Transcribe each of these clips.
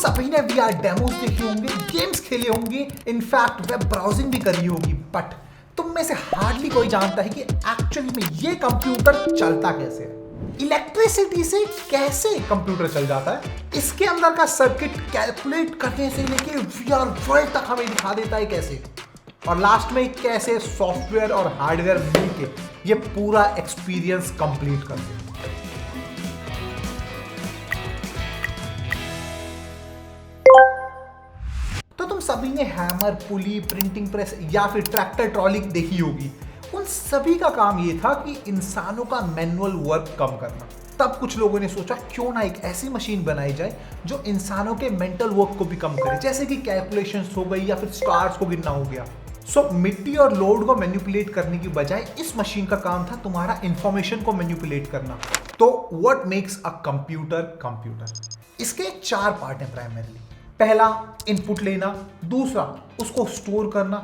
सभी ने VR demos देखे होंगे, गेम्स खेले होंगे, इनफैक्ट वेब ब्राउजिंग भी करी होगी, बट तुम में से हार्डली कोई जानता है कि एक्चुअली में ये कंप्यूटर चलता कैसे है। इलेक्ट्रिसिटी से कैसे कंप्यूटर चल जाता है, इसके अंदर का सर्किट कैलकुलेट करने से लेके VR वर्ल्ड तक हमें दिखा देता है कैसे, और लास्ट में कैसे सॉफ्टवेयर और हार्डवेयर मिलके ये पूरा एक्सपीरियंस कंप्लीट करते हैं। तो तुम सभी ने हैमर, पुली, प्रिंटिंग प्रेस या फिर ट्रैक्टर ट्रॉली देखी होगी। उन सभी का काम ये था कि इंसानों का मैनुअल वर्क कम करना। तब कुछ लोगों ने सोचा क्यों ना एक ऐसी मशीन बनाई जाए जो इंसानों के मेंटल वर्क को भी कम करे, जैसे कि कैलकुलेशंस हो गई या फिर स्टार्स को गिनना हो गया। सो मिट्टी और लोड को मैनिपुलेट करने की बजाय इस मशीन का काम था तुम्हारा इंफॉर्मेशन को मैनिपुलेट करना। तो what makes a computer computer? इसके 4 पार्ट हैं प्राइमरीली। पहला इनपुट लेना, दूसरा उसको स्टोर करना,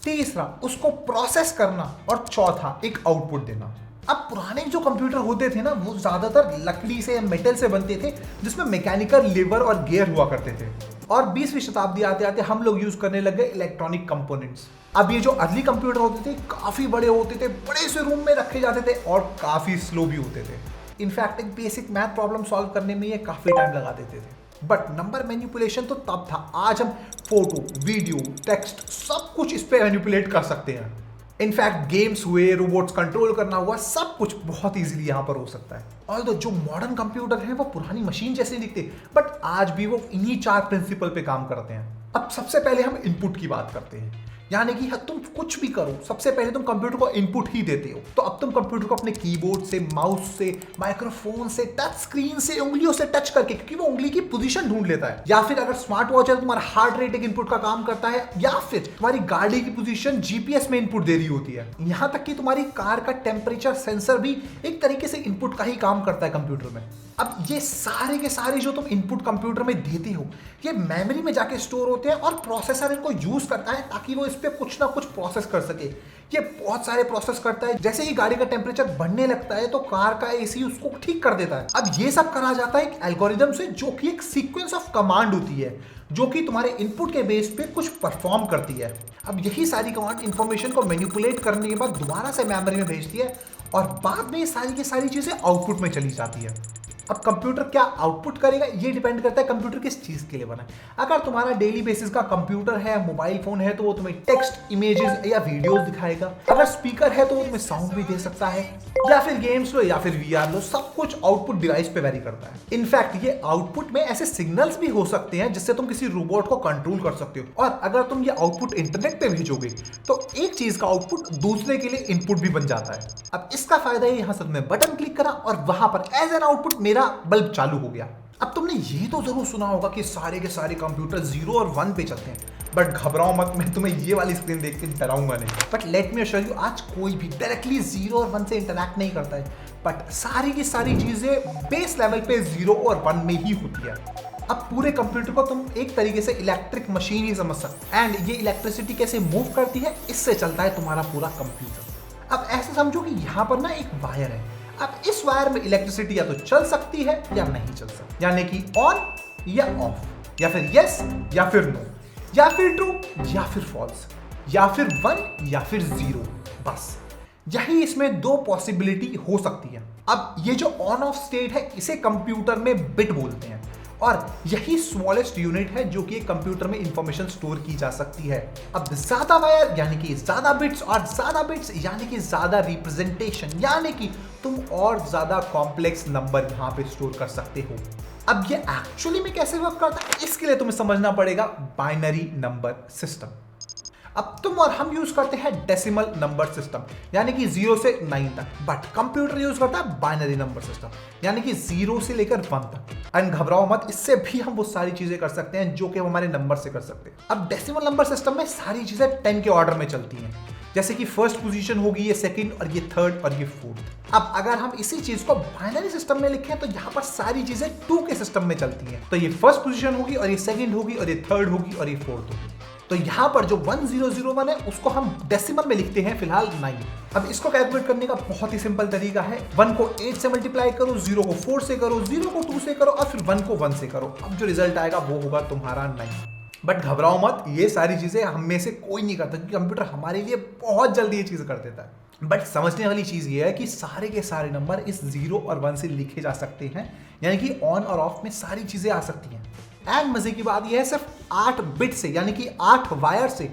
तीसरा उसको प्रोसेस करना, और चौथा एक आउटपुट देना। अब पुराने जो कंप्यूटर होते थे ना, वो ज्यादातर लकड़ी से, मेटल से बनते थे, जिसमें मैकेनिकल लीवर और गियर हुआ करते थे। और 20वीं शताब्दी आते आते हम लोग यूज करने लग गए इलेक्ट्रॉनिक कंपोनेंट्स। अब ये जो अर्ली कंप्यूटर होते थे काफी बड़े होते थे, बड़े से रूम में रखे जाते थे और काफी स्लो भी होते थे। इनफैक्ट एक बेसिक मैथ प्रॉब्लम सॉल्व करने में ये काफी टाइम लगा देते थे। बट नंबर मैनिपुलेशन तो तब था। आज हम फोटो, वीडियो, टेक्स्ट सब कुछ इस पे मैनिपुलेट कर सकते हैं। इनफैक्ट गेम्स हुए, रोबोट्स कंट्रोल करना हुआ, सब कुछ बहुत इजीली यहाँ पर हो सकता है। और जो मॉडर्न कंप्यूटर हैं वो पुरानी मशीन जैसे दिखते, बट आज भी वो इन्हीं 4 प्रिंसिपल पे काम करते हैं। अब सबसे पहले हम इनपुट की बात करते हैं, यानी कि तुम कुछ भी करो, सबसे पहले तुम कंप्यूटर को इनपुट ही देते हो। तो अब तुम कंप्यूटर को अपने कीबोर्ड से, माउस से, माइक्रोफोन से, टच स्क्रीन से, उंगलियों से टच करके, क्योंकि वो उंगली की पोजीशन ढूंढ लेता है, या फिर अगर स्मार्ट वॉच है तो तुम्हारा हार्ट रेट एक इनपुट का काम करता है, या फिर तुम्हारी गाड़ी की पोजीशन जीपीएस में इनपुट दे रही होती है। यहाँ तक कि तुम्हारी कार का टेम्परेचर सेंसर भी एक तरीके से इनपुट का ही काम करता है कंप्यूटर में। अब ये सारे के सारे जो तुम इनपुट कंप्यूटर में देते हो, ये मेमोरी में जाके स्टोर होते हैं और प्रोसेसर इनको यूज करता है ताकि वो इस पे कुछ ना कुछ प्रोसेस कर सके। ये बहुत सारे प्रोसेस करता है। जैसे ही गाड़ी का टेम्परेचर बढ़ने लगता है तो कार का एसी उसको ठीक कर देता है। अब ये सब करा जाता है एक एल्गोरिदम से, जो कि एक सीक्वेंस ऑफ कमांड होती है, जो कि तुम्हारे इनपुट के बेस पे कुछ परफॉर्म करती है। अब यही सारी कमांड इंफॉर्मेशन को मैनिपुलेट करने के बाद दोबारा से मेमोरी में भेजती है, और बाद में ये सारी की सारी चीजें आउटपुट में चली जाती है। अब कंप्यूटर क्या आउटपुट करेगा, ये डिपेंड करता है कंप्यूटर किस चीज के लिए बना है। अगर तुम्हारा डेली बेसिस का कंप्यूटर है, मोबाइल फोन है, तो वो तुम्हें टेक्स्ट, इमेजेस या वीडियोस दिखाएगा। अगर स्पीकर है तो वो तुम्हें साउंड भी दे सकता है, या फिर गेम्स लो या फिर वीआर लो, सब कुछ आउटपुट डिवाइस पे वेरी करता है। इनफैक्ट ये आउटपुट में ऐसे सिग्नल्स भी हो सकते हैं जिससे तुम किसी रोबोट को कंट्रोल कर सकते हो। और अगर तुम ये आउटपुट इंटरनेट पे भेजोगे तो एक चीज का आउटपुट दूसरे के लिए इनपुट भी बन जाता है। अब इसका फायदा ये, यहाँ से तुमने बटन क्लिक करा और वहां पर एज एन आउटपुट मेरा बल्ब चालू हो गया। अब तुमने ये तो जरूर सुना होगा कि सारे के सारे कंप्यूटर 0 और 1 पे चलते हैं, बट घबराओ मत, मैं तुम्हें ये वाली स्क्रीन देख के डराऊंगा नहीं। But let me assure you, आज कोई भी डायरेक्टली 0 और 1 से इंटरैक्ट नहीं करता है, बट सारी की सारी चीजें बेस लेवल पे 0 और 1 में ही होती है। अब पूरे कंप्यूटर को तुम एक तरीके से इलेक्ट्रिक मशीन ही समझ सकते, एंड ये इलेक्ट्रिसिटी कैसे मूव करती है, इससे चलता है तुम्हारा पूरा कंप्यूटर। अब ऐसे समझो कि यहाँ पर ना एक वायर है। अब इस वायर में इलेक्ट्रिसिटी या तो चल सकती है या नहीं चल सकती, यानी कि ऑन या ऑफ, या फिर यस या फिर नो, या फिर ट्रू या फिर फॉल्स, या फिर 1 या फिर 0। बस यही इसमें 2 पॉसिबिलिटी हो सकती है। अब ये जो ऑन ऑफ स्टेट है, इसे कंप्यूटर में बिट बोलते हैं, और यही स्मॉलेस्ट यूनिट है जो कि एक कंप्यूटर में इंफॉर्मेशन स्टोर की जा सकती है। अब ज्यादा वायर यानी कि ज्यादा बिट्स, और ज्यादा बिट्स यानी कि ज्यादा रिप्रेजेंटेशन, यानी कि तुम और ज्यादा कॉम्प्लेक्स नंबर यहां पे स्टोर कर सकते हो। अब ये एक्चुअली में कैसे वर्क करता है, इसके लिए तुम्हें समझना पड़ेगा बाइनरी नंबर सिस्टम। अब तुम और हम यूज करते हैं डेसिमल नंबर सिस्टम, यानी कि 0 से 9 तक, बट कंप्यूटर यूज करता है बाइनरी नंबर सिस्टम, यानी कि 0 से लेकर 1 तक। एंड घबराओ मत, इससे भी हम वो सारी चीजें कर सकते हैं जो कि हमारे नंबर से कर सकते हैं। अब डेसिमल नंबर सिस्टम में सारी चीजें 10 के ऑर्डर में चलती हैं, जैसे कि फर्स्ट पोजीशन होगी, ये सेकंड, और ये थर्ड, और ये फोर्थ। अब अगर हम इसी चीज को बाइनरी सिस्टम में लिखें तो यहाँ पर सारी चीजें 2 के सिस्टम में चलती हैं। तो ये फर्स्ट पोजीशन होगी, और ये सेकंड होगी, और ये थर्ड होगी, और ये फोर्थ होगी। तो यहाँ पर जो 1001 है उसको हम डेसिमल में लिखते हैं फिलहाल 9। अब इसको कैलकुलेट करने का बहुत ही सिंपल तरीका है, 1 को 8 से मल्टीप्लाई करो, 0 को 4 से करो, 0 को 2 से करो और फिर 1 को 1 से करो। अब जो रिजल्ट आएगा वो होगा तुम्हारा 9। बट घबराओ मत, ये सारी चीजें हम में से कोई नहीं करता क्योंकि कंप्यूटर हमारे लिए बहुत जल्दी ये चीज कर देता है। बट समझने वाली चीज ये है कि सारे के सारे नंबर इस 0 और 1 से लिखे जा सकते हैं, यानी कि ऑन और ऑफ में सारी चीजें आ सकती हैं। एंड मजे की बात यह है सिर्फ 8 बिट से यानी कि 8 वायर से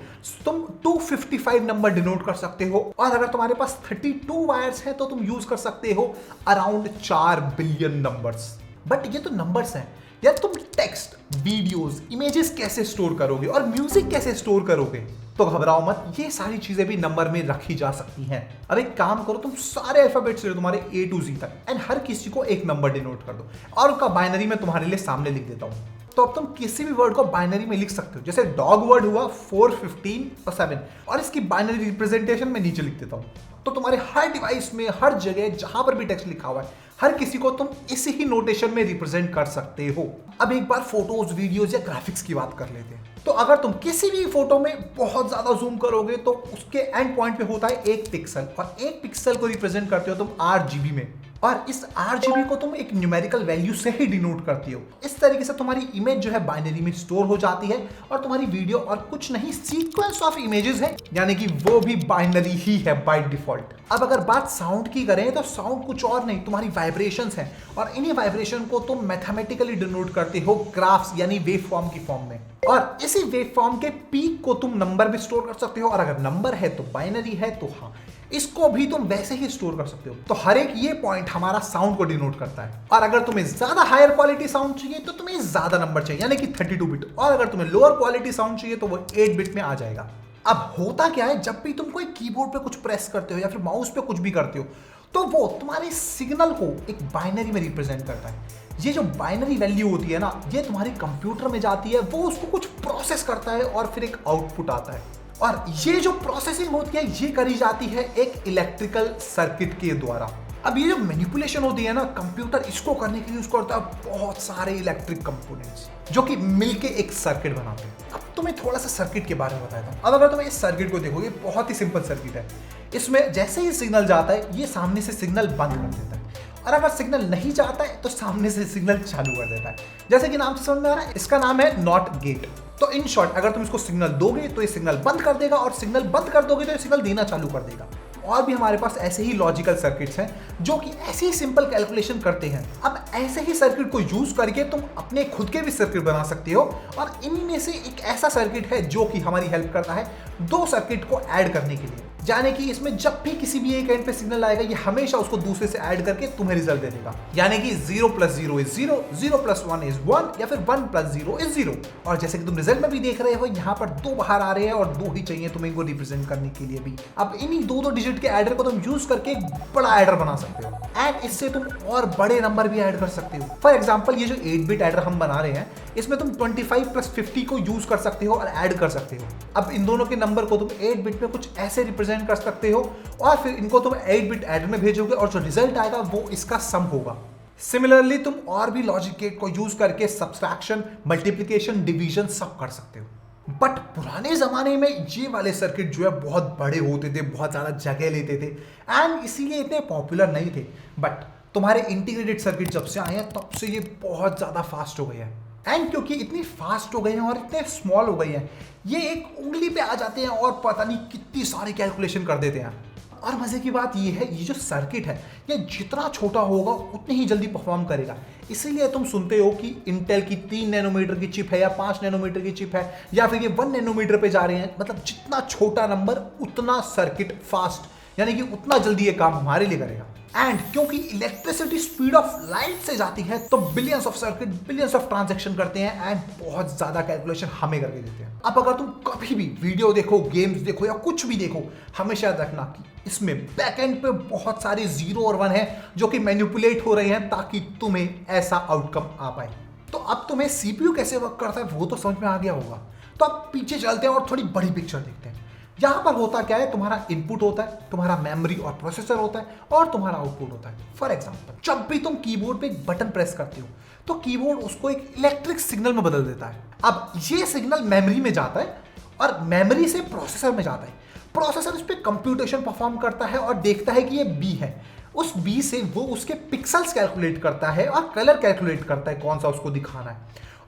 तुम 255 नंबर डिनोट कर सकते हो, और अगर तुम्हारे पास 32 वायर्स हैं तो तुम यूज कर सकते हो अराउंड 4 बिलियन नंबर्स। बट ये तो नंबर्स हैं यार, तुम टेक्स्ट, वीडियोस, इमेजेस कैसे स्टोर करोगे और म्यूजिक कैसे स्टोर करोगे? तो घबराओ मत, ये सारी चीजें भी नंबर में रखी जा सकती हैं। अब एक काम करो, तुम सारे अल्फाबेट्स ले लो तुम्हारे A to Z तक एंड हर किसी को एक नंबर डिनोट कर दो और उसका बाइनरी में तुम्हारे लिए सामने लिख देता हूं। तो अब तुम किसी भी वर्ड को बाइनरी में लिख सकते हो, जैसे डॉग वर्ड हुआ 4, 15 और 7, और इसकी बाइनरी रिप्रेजेंटेशन में नीचे लिख देता हूं। तो तुम्हारे हर डिवाइस में, हर जगह जहां पर भी टेक्स्ट लिखा हुआ है, हर किसी को तुम इसी ही नोटेशन में रिप्रेजेंट कर सकते हो। अब एक बार फोटोज, वीडियोज या ग्राफिक्स की बात कर लेते हैं। तो अगर तुम किसी भी फोटो में बहुत ज्यादा जूम करोगे तो उसके एंड पॉइंट पे होता है 1 पिक्सल, और 1 पिक्सल को रिप्रेजेंट करते हो तुम RGB में, और इस RGB को तुम एक न्यूमेरिकल वैल्यू से ही डिनोट करती हो। इस तरीके से तुम्हारी इमेज जो है बाइनरी में स्टोर हो जाती है और तुम्हारी वीडियो और कुछ नहीं, सीक्वेंस ऑफ इमेजेस है, यानी कि वो भी बाइनरी ही है बाय डिफॉल्ट। अब अगर बात साउंड की करें तो साउंड कुछ और नहीं, तुम्हारी वाइब्रेशंस हैं, और इन्हीं वाइब्रेशन को तुम मैथमेटिकली डिनोट करते हो ग्राफ्स यानी वेव फॉर्म की फॉर्म में, और इसी वेव फॉर्म के पीक को तुम नंबर में स्टोर कर सकते हो, और अगर नंबर है तो बाइनरी है तो हाँ, इसको भी तुम वैसे ही स्टोर कर सकते हो। तो हर एक ये पॉइंट हमारा साउंड को डिनोट करता है, और अगर तुम्हें ज्यादा हायर क्वालिटी साउंड चाहिए तो तुम्हें ज्यादा नंबर चाहिए यानी कि 32 बिट, और अगर तुम्हें लोअर क्वालिटी साउंड चाहिए तो वो 8 बिट में आ जाएगा। अब होता क्या है, जब भी तुम कोई कीबोर्ड पे कुछ प्रेस करते हो या फिर माउस पे कुछ भी करते हो तो वो तुम्हारे सिग्नल को एक बाइनरी में रिप्रेजेंट करता है। ये जो बाइनरी वैल्यू होती है ना, ये तुम्हारे कंप्यूटर में जाती है, वो उसको कुछ प्रोसेस करता है और फिर एक आउटपुट आता है, और ये जो प्रोसेसिंग होती है ये करी जाती है एक इलेक्ट्रिकल सर्किट के द्वारा। अब ये जो मैनिपुलेशन होती है ना, कंप्यूटर इसको करने के लिए उसको करता है बहुत सारे इलेक्ट्रिक कंपोनेंट्स जो कि मिलके एक सर्किट बनाते हैं। अब तुम्हें थोड़ा सा सर्किट के बारे में बताता हूं। अब अगर तुम इस सर्किट को देखोगे, बहुत ही सिंपल सर्किट है। इसमें जैसे ही सिग्नल जाता है ये सामने से सिग्नल बंद कर देता है, और अगर सिग्नल नहीं जाता है तो सामने से सिग्नल चालू कर देता है। जैसे कि नाम से समझ में आ रहा है, इसका नाम है नॉट गेट। तो इन शॉर्ट, अगर तुम इसको सिग्नल दोगे तो ये सिग्नल बंद कर देगा, और सिग्नल बंद कर दोगे तो ये सिग्नल देना चालू कर देगा। और भी हमारे पास ऐसे ही लॉजिकल सर्किट्स हैं जो कि ऐसे ही सिंपल कैलकुलेशन करते हैं। अब ऐसे ही सर्किट को यूज करके तुम अपने खुद के भी सर्किट बना सकते हो, और इन्हीं में से एक ऐसा सर्किट है जो कि हमारी हेल्प करता है 2 सर्किट को ऐड करने के लिए, यानी कि इसमें जब भी किसी भी एक एंड पे सिग्नल आएगा ये हमेशा उसको दूसरे से ऐड करके तुम्हें रिजल्ट दे देगा, यानी कि 0 + 0 = 0, 0 + 1 = 1, या फिर 1 + 0 = 0। और जैसे कि तुम रिजल्ट में भी देख रहे हो, यहाँ पर 2 बाहर आ रहे हैं और 2 ही चाहिए तुम्हें इनको रिप्रेजेंट करने के लिए भी। अब इन्हीं 2 डिजिट के एडर को तुम यूज करके एक बड़ा एडर बना सकते हो, एंड इससे तुम और बड़े नंबर भी ऐड कर सकते हो। फॉर एग्जाम्पल, ये जो 8 बिट एडर हम बना रहे हैं, इसमें तुम 25 + 50 को यूज कर सकते हो और ऐड कर सकते हो। अब इन दोनों के नंबर को तुम 8 बिट में कुछ ऐसे रिप्रेजेंट कर सकते हो, और फिर इनको तुम 8 बिट एडर में भेजोगे और जो रिजल्ट आएगा वो इसका सम होगा। सिमिलरली तुम और भी लॉजिक गेट को यूज करके सब्सट्रैक्शन, मल्टीप्लिकेशन, डिवीजन सब कर सकते हो। बट पुराने जमाने में ये वाले सर्किट जो है बहुत बड़े होते थे, बहुत ज्यादा जगह लेते थे, एंड इसीलिए इतने पॉपुलर नहीं थे। बट तुम्हारे इंटीग्रेटेड सर्किट जब से आए हैं तब से ये बहुत ज्यादा फास्ट हो गए हैं, एंड क्योंकि इतनी फास्ट हो गए हैं और इतने स्मॉल हो गए हैं, ये एक उंगली पे आ जाते हैं और पता नहीं कितनी सारी कैलकुलेशन कर देते हैं। और मजे की बात ये है, ये जो सर्किट है ये जितना छोटा होगा उतनी ही जल्दी परफॉर्म करेगा। इसीलिए तुम सुनते हो कि इंटेल की 3 नैनोमीटर की चिप है या 5 नैनोमीटर की चिप है, या फिर ये 1 नैनोमीटर पे जा रहे हैं। मतलब जितना छोटा नंबर उतना सर्किट फास्ट, यानी कि उतना जल्दी ये काम हमारे लिए करेगा। एंड क्योंकि इलेक्ट्रिसिटी स्पीड ऑफ लाइट से जाती है तो billions of circuit, billions of transaction करते हैं, एंड बहुत ज्यादा कैलकुलेशन हमें करके देते हैं। अब अगर तुम कभी भी वीडियो देखो, गेम्स देखो या कुछ भी देखो, हमेशा याद रखना कि इसमें बैकएंड पे बहुत सारे 0 और 1 है जो कि मैनिपुलेट हो रहे हैं ताकि तुम्हें ऐसा आउटकम आ पाए। तो अब तुम्हें सीपीयू कैसे वर्क करता है वो तो समझ में आ गया होगा। तो अब पीछे चलते हैं और थोड़ी बड़ी पिक्चर देखते हैं। यहाँ पर होता क्या है, तुम्हारा इनपुट होता है, तुम्हारा मेमोरी और प्रोसेसर होता है, और तुम्हारा आउटपुट होता है। फॉर एग्जांपल, जब भी तुम कीबोर्ड पे एक बटन प्रेस करते हो तो कीबोर्ड उसको एक इलेक्ट्रिक सिग्नल में बदल देता है। अब ये सिग्नल मेमोरी में जाता है और मेमोरी से प्रोसेसर में जाता है। प्रोसेसर इस पे कंप्यूटेशन परफॉर्म करता है और देखता है कि ये बी है। उस बी से वो उसके पिक्सल्स कैलकुलेट करता है और कलर कैलकुलेट करता है कौन सा उसको दिखाना है,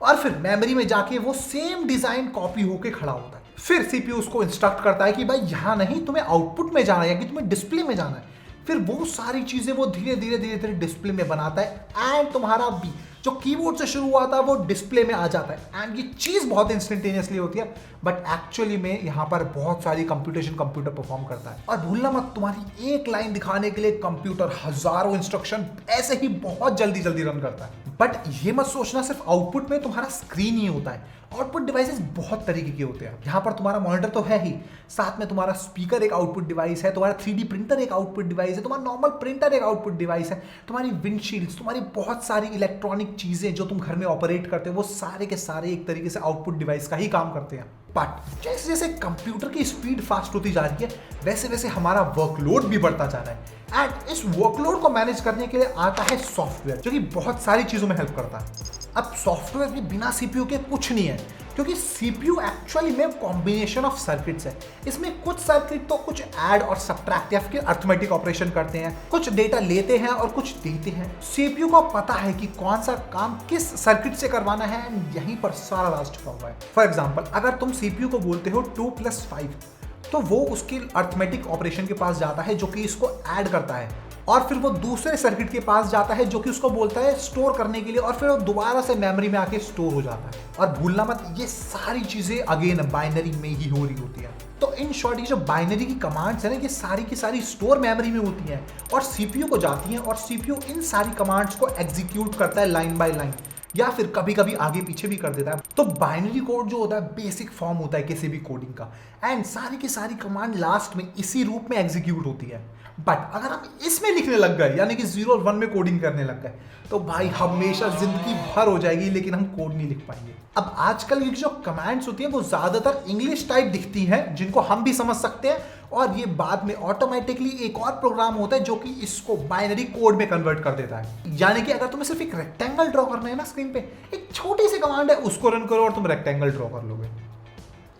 और फिर मेमोरी में जाके वो सेम डिजाइन कॉपी होके खड़ा होता है। फिर सीपीयू उसको इंस्ट्रक्ट करता है कि भाई यहाँ नहीं, तुम्हें आउटपुट में जाना है या कि तुम्हें डिस्प्ले में जाना है। फिर वो सारी चीजें वो धीरे धीरे डिस्प्ले में बनाता है एंड तुम्हारा बी जो कीबोर्ड से शुरू हुआ था वो डिस्प्ले में आ जाता है। एंड ये चीज बहुत इंस्टेंटेनियसली होती है, बट एक्चुअली में यहाँ पर बहुत सारी कंप्यूटर परफॉर्म करता है। और भूलना मत, तुम्हारी एक लाइन दिखाने के लिए कंप्यूटर हजारों इंस्ट्रक्शन ऐसे ही बहुत जल्दी रन करता है। बट ये मत सोचना सिर्फ आउटपुट में तुम्हारा स्क्रीन ही होता है। आउटपुट डिवाइसेस बहुत तरीके के होते हैं। यहाँ पर तुम्हारा मॉनिटर तो है ही, साथ में तुम्हारा स्पीकर एक आउटपुट डिवाइस है, तुम्हारा 3D प्रिंटर एक आउटपुट डिवाइस है, तुम्हारा नॉर्मल प्रिंटर एक आउटपुट डिवाइस है, तुम्हारी विंडशील्ड्स, तुम्हारी बहुत सारी इलेक्ट्रॉनिक चीजें जो तुम घर में ऑपरेट करते हो वो सारे के सारे एक तरीके से आउटपुट डिवाइस का ही काम करते हैं। बट जैसे जैसे कंप्यूटर की स्पीड फास्ट होती जा रही है वैसे वैसे हमारा वर्कलोड भी बढ़ता जा रहा है। एंड इस वर्कलोड को मैनेज करने के लिए आता है सॉफ्टवेयर, जो कि बहुत सारी चीजों में हेल्प करता है। अब सॉफ्टवेयर भी बिना सीपीयू के कुछ नहीं है, क्योंकि सीपीयू एक्चुअली में कॉम्बिनेशन ऑफ सर्किट्स है। इसमें कुछ सर्किट तो कुछ ऐड और सब्ट्रैक्ट या फिर अर्थमेटिक ऑपरेशन करते हैं, कुछ डेटा लेते हैं और कुछ देते हैं। सीपीयू को पता है कि कौन सा काम किस सर्किट से करवाना है एंड यहीं पर सारा राज छुपा हुआ है। फॉर एग्जाम्पल, अगर तुम सीपीयू को बोलते हो 2 + 5 तो वो उसकी अर्थमेटिक ऑपरेशन के पास जाता है जो कि इसको ऐड करता है, और फिर वो दूसरे सर्किट के पास जाता है जो कि उसको बोलता है स्टोर करने के लिए, और फिर वो दोबारा से मेमोरी में आके स्टोर हो जाता है। और भूलना मत, ये सारी चीजें अगेन बाइनरी में ही हो रही होती है। तो इन शॉर्ट ये जो बाइनरी की कमांड्स है ना, ये सारी की सारी स्टोर मेमोरी में होती हैं और सीपीयू को जाती हैं, और सीपीयू इन सारी कमांड्स को एग्जीक्यूट करता है लाइन बाय लाइन, या फिर कभी कभी आगे पीछे भी कर देता है। तो बाइनरी कोड जो होता है बेसिक फॉर्म होता है किसी भी कोडिंग का, एंड सारी की सारी कमांड लास्ट में इसी रूप में एग्जीक्यूट होती है। बट अगर हम इसमें लिखने लग गए, यानी कि 0 और 1 में कोडिंग करने लग गए, तो भाई हमेशा जिंदगी भर हो जाएगी, लेकिन हम कोड नहीं लिख पाएंगे। अब आजकल की जो कमांड्स होती हैं वो ज्यादातर इंग्लिश टाइप दिखती हैं, जिनको हम भी समझ सकते हैं, और ये बाद में ऑटोमेटिकली एक और प्रोग्राम होता है जो कि इसको बाइनरी कोड में कन्वर्ट कर देता है। यानी कि अगर तुम्हें सिर्फ एक रेक्टेंगल ड्रॉ करना है ना स्क्रीन पे, एक छोटी सी कमांड है उसको रन करो और तुम रेक्टेंगल ड्रॉ कर लोगे।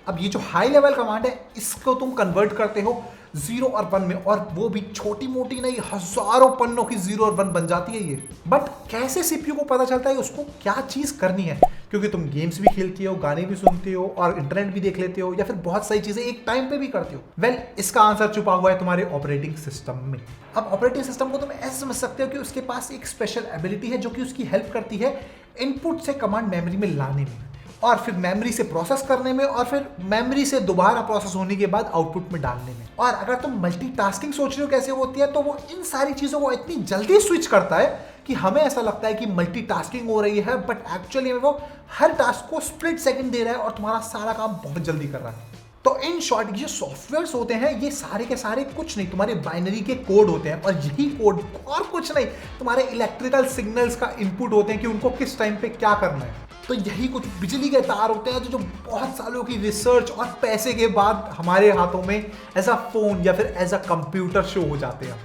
अब ये जो हाई लेवल कमांड है इसको तुम कन्वर्ट करते हो 0 और 1 में, और वो भी छोटी मोटी नहीं, हजारों पन्नों की 0 और 1 बन जाती है ये। बट कैसे सीपीयू को पता चलता है उसको क्या चीज करनी है? क्योंकि तुम गेम्स भी खेलती हो, गाने भी सुनते हो और इंटरनेट भी देख लेते हो, या फिर बहुत सारी चीजें एक टाइम पे भी करते हो। वेल, इसका आंसर छुपा हुआ है तुम्हारे ऑपरेटिंग सिस्टम में। अब ऑपरेटिंग सिस्टम को तुम ऐसे समझ सकते हो कि उसके पास एक स्पेशल एबिलिटी है जो कि उसकी हेल्प करती है इनपुट से कमांड मेमोरी में लाने में, और फिर मेमोरी से प्रोसेस करने में, और फिर मेमोरी से दोबारा प्रोसेस होने के बाद आउटपुट में डालने में। और अगर तुम मल्टीटास्किंग सोच रहे हो कैसे होती है, तो वो इन सारी चीजों को इतनी जल्दी स्विच करता है कि हमें ऐसा लगता है कि मल्टीटास्किंग हो रही है, बट एक्चुअली में वो हर टास्क को स्प्लिट सेकंड दे रहा है और तुम्हारा सारा काम बहुत जल्दी कर रहा है। तो इन शॉर्ट ये सॉफ्टवेयर्स होते हैं, ये सारे के सारे कुछ नहीं, तुम्हारे बाइनरी के कोड होते हैं, और यही कोड और कुछ नहीं तुम्हारे इलेक्ट्रिकल सिग्नल्स का इनपुट होते हैं कि उनको किस टाइम पे क्या करना है। तो यही कुछ बिजली के तार होते हैं जो बहुत सालों की रिसर्च और पैसे के बाद हमारे हाथों में एज अ फोन या फिर एज अ कंप्यूटर शो हो जाते हैं।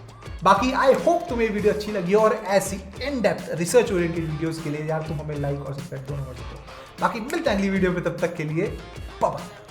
बाकी आई होप तुम्हें वीडियो अच्छी लगी, और ऐसी in depth research oriented videos के लिए यार तुम हमें लाइक और सब्सक्राइब दोनों कर देते हो। बाकी मिलते हैं अगली वीडियो में, तब तक के लिए बाय बाय।